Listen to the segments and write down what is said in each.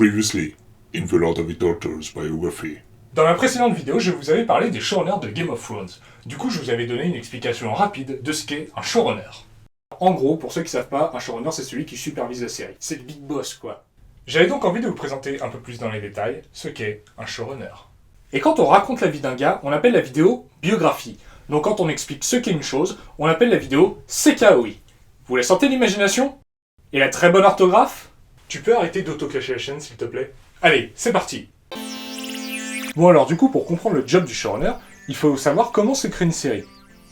Previously, in The Lord of the Daughters biography. Dans la précédente vidéo, je vous avais parlé des showrunners de Game of Thrones. Du coup, je vous avais donné une explication rapide de ce qu'est un showrunner. En gros, pour ceux qui savent pas, un showrunner c'est celui qui supervise la série. C'est le big boss, quoi. J'avais donc envie de vous présenter un peu plus dans les détails ce qu'est un showrunner. Et quand on raconte la vie d'un gars, on appelle la vidéo biographie. Donc quand on explique ce qu'est une chose, on appelle la vidéo CKOI. Vous la sentez l'imagination? Et la très bonne orthographe? Tu peux arrêter d'auto-cacher la chaîne, s'il te plaît? Allez, c'est parti! Bon alors du coup, pour comprendre le job du showrunner, il faut savoir comment se crée une série,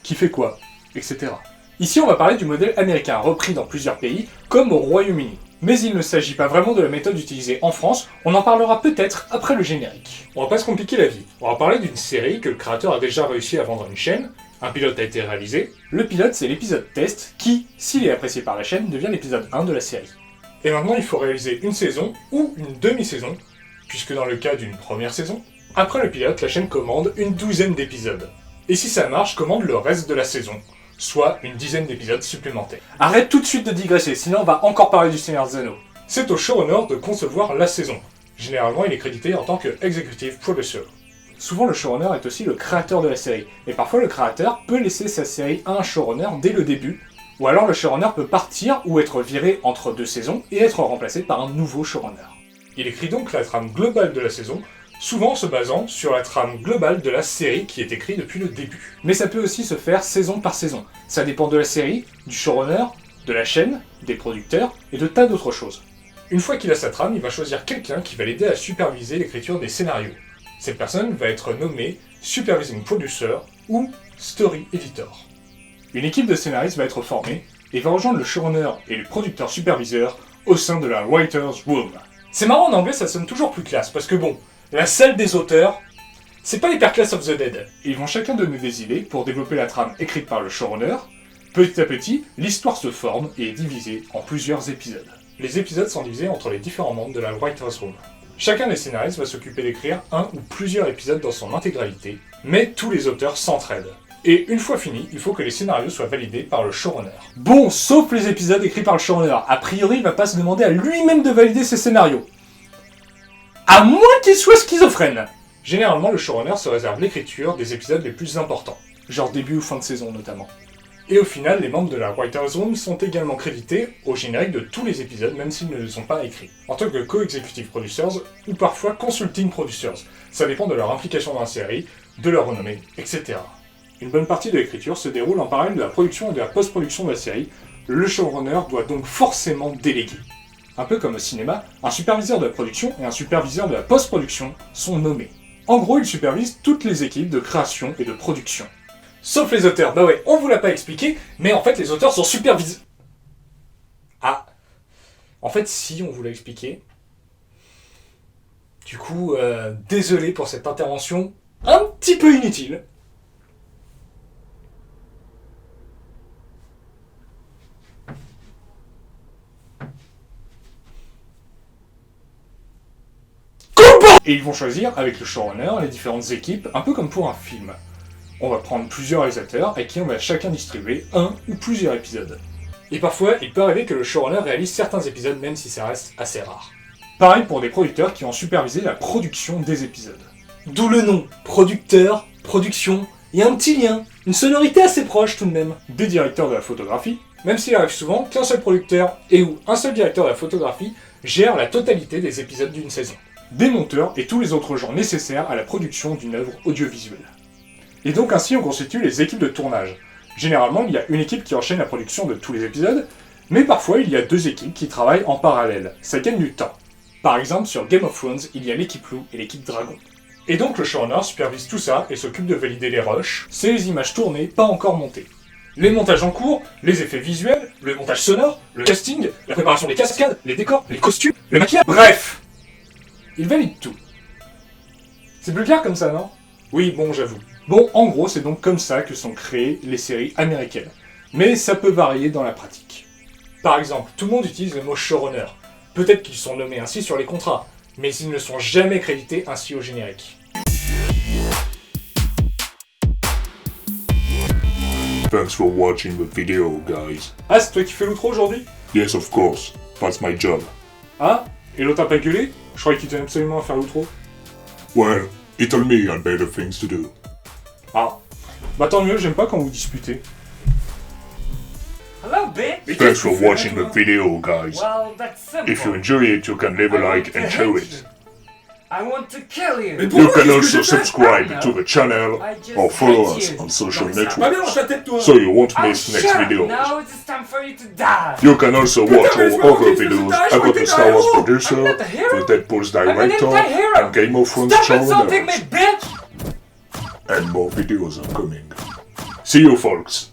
qui fait quoi, etc. Ici, on va parler du modèle américain, repris dans plusieurs pays, comme au Royaume-Uni. Mais il ne s'agit pas vraiment de la méthode utilisée en France, on en parlera peut-être après le générique. On va pas se compliquer la vie, on va parler d'une série que le créateur a déjà réussi à vendre à une chaîne, un pilote a été réalisé. Le pilote, c'est l'épisode test qui, s'il est apprécié par la chaîne, devient l'épisode 1 de la série. Et maintenant, il faut réaliser une saison ou une demi-saison, puisque dans le cas d'une première saison, après le pilote, la chaîne commande une 12aine d'épisodes. Et si ça marche, commande le reste de la saison, soit une 10aine d'épisodes supplémentaires. Arrête tout de suite de digresser, sinon on va encore parler du Seigneur des Anneaux. C'est au showrunner de concevoir la saison. Généralement, il est crédité en tant que executive producer. Souvent, le showrunner est aussi le créateur de la série, et parfois le créateur peut laisser sa série à un showrunner dès le début, ou alors le showrunner peut partir ou être viré entre deux saisons et être remplacé par un nouveau showrunner. Il écrit donc la trame globale de la saison, souvent en se basant sur la trame globale de la série qui est écrite depuis le début. Mais ça peut aussi se faire saison par saison. Ça dépend de la série, du showrunner, de la chaîne, des producteurs et de tas d'autres choses. Une fois qu'il a sa trame, il va choisir quelqu'un qui va l'aider à superviser l'écriture des scénarios. Cette personne va être nommée Supervising Producer ou Story Editor. Une équipe de scénaristes va être formée et va rejoindre le showrunner et le producteur superviseur au sein de la Writer's Room. C'est marrant, en anglais ça sonne toujours plus classe parce que bon, la salle des auteurs, c'est pas l'Hyperclass of the Dead. Ils vont chacun donner des idées pour développer la trame écrite par le showrunner. Petit à petit, l'histoire se forme et est divisée en plusieurs épisodes. Les épisodes sont divisés entre les différents membres de la Writer's Room. Chacun des scénaristes va s'occuper d'écrire un ou plusieurs épisodes dans son intégralité, mais tous les auteurs s'entraident. Et une fois fini, il faut que les scénarios soient validés par le showrunner. Bon, sauf les épisodes écrits par le showrunner. A priori, il va pas se demander à lui-même de valider ses scénarios. À moins qu'il soit schizophrène. Généralement, le showrunner se réserve l'écriture des épisodes les plus importants, genre début ou fin de saison notamment. Et au final, les membres de la Writer's Room sont également crédités au générique de tous les épisodes, même s'ils ne les ont pas écrits, en tant que co-executive producers ou parfois consulting producers. Ça dépend de leur implication dans la série, de leur renommée, etc. Une bonne partie de l'écriture se déroule en parallèle de la production et de la post-production de la série. Le showrunner doit donc forcément déléguer. Un peu comme au cinéma, un superviseur de la production et un superviseur de la post-production sont nommés. En gros, ils supervisent toutes les équipes de création et de production. Sauf les auteurs, bah ouais, on vous l'a pas expliqué, mais en fait les auteurs sont supervisés. Ah, en fait si, on vous l'a expliqué. Du coup, désolé pour cette intervention un petit peu inutile. Et ils vont choisir, avec le showrunner, les différentes équipes, un peu comme pour un film. On va prendre plusieurs réalisateurs à qui on va chacun distribuer un ou plusieurs épisodes. Et parfois, il peut arriver que le showrunner réalise certains épisodes même si ça reste assez rare. Pareil pour des producteurs qui ont supervisé la production des épisodes. D'où le nom, producteur, production, il y a un petit lien, une sonorité assez proche tout de même. Des directeurs de la photographie, même s'il arrive souvent qu'un seul producteur et ou un seul directeur de la photographie gère la totalité des épisodes d'une saison. Des monteurs et tous les autres gens nécessaires à la production d'une œuvre audiovisuelle. Et donc ainsi on constitue les équipes de tournage. Généralement, il y a une équipe qui enchaîne la production de tous les épisodes, mais parfois il y a deux équipes qui travaillent en parallèle. Ça gagne du temps. Par exemple, sur Game of Thrones, il y a l'équipe loup et l'équipe dragon. Et donc le showrunner supervise tout ça et s'occupe de valider les rushs, c'est les images tournées, pas encore montées. Les montages en cours, les effets visuels, le montage sonore, le casting, la préparation des cascades, les décors, les costumes, le maquillage, bref! Il valide tout. C'est plus clair comme ça, non? Oui, bon, j'avoue. Bon, en gros, c'est donc comme ça que sont créées les séries américaines. Mais ça peut varier dans la pratique. Par exemple, tout le monde utilise le mot showrunner. Peut-être qu'ils sont nommés ainsi sur les contrats, mais ils ne sont jamais crédités ainsi au générique. Thanks for watching the video, guys. Ah, c'est toi qui fais l'outro aujourd'hui? Yes, of course. That's my job. Ah? Et l'autre a pas gueulé? Je croyais qu'il tenait absolument à faire l'outro. Well, he told me he had better things to do. Ah. Bah tant mieux, j'aime pas quand vous disputez. Hello, bitch! Thanks for watching the video, guys. Well, that's simple. If you enjoy it, you can leave a I want like to and share hate it. you. I want to kill you. Mais You pourquoi can qu'est-ce que also j'ai fait? subscribe to the channel I just or follow hate us you. on social Pas bien networks dans ta tête, toi. so you won't Oh, miss next shut up. videos. Now it's time for you to die. You can also watch mais je our m'en other fiche de videos ce about the Star Wars héros. producer, I'm not a hero. the Deadpool's I'm an director, anti-hero. and Game of Thrones Stop insulting me, showrunners. bitch! And more videos are coming. See you, folks.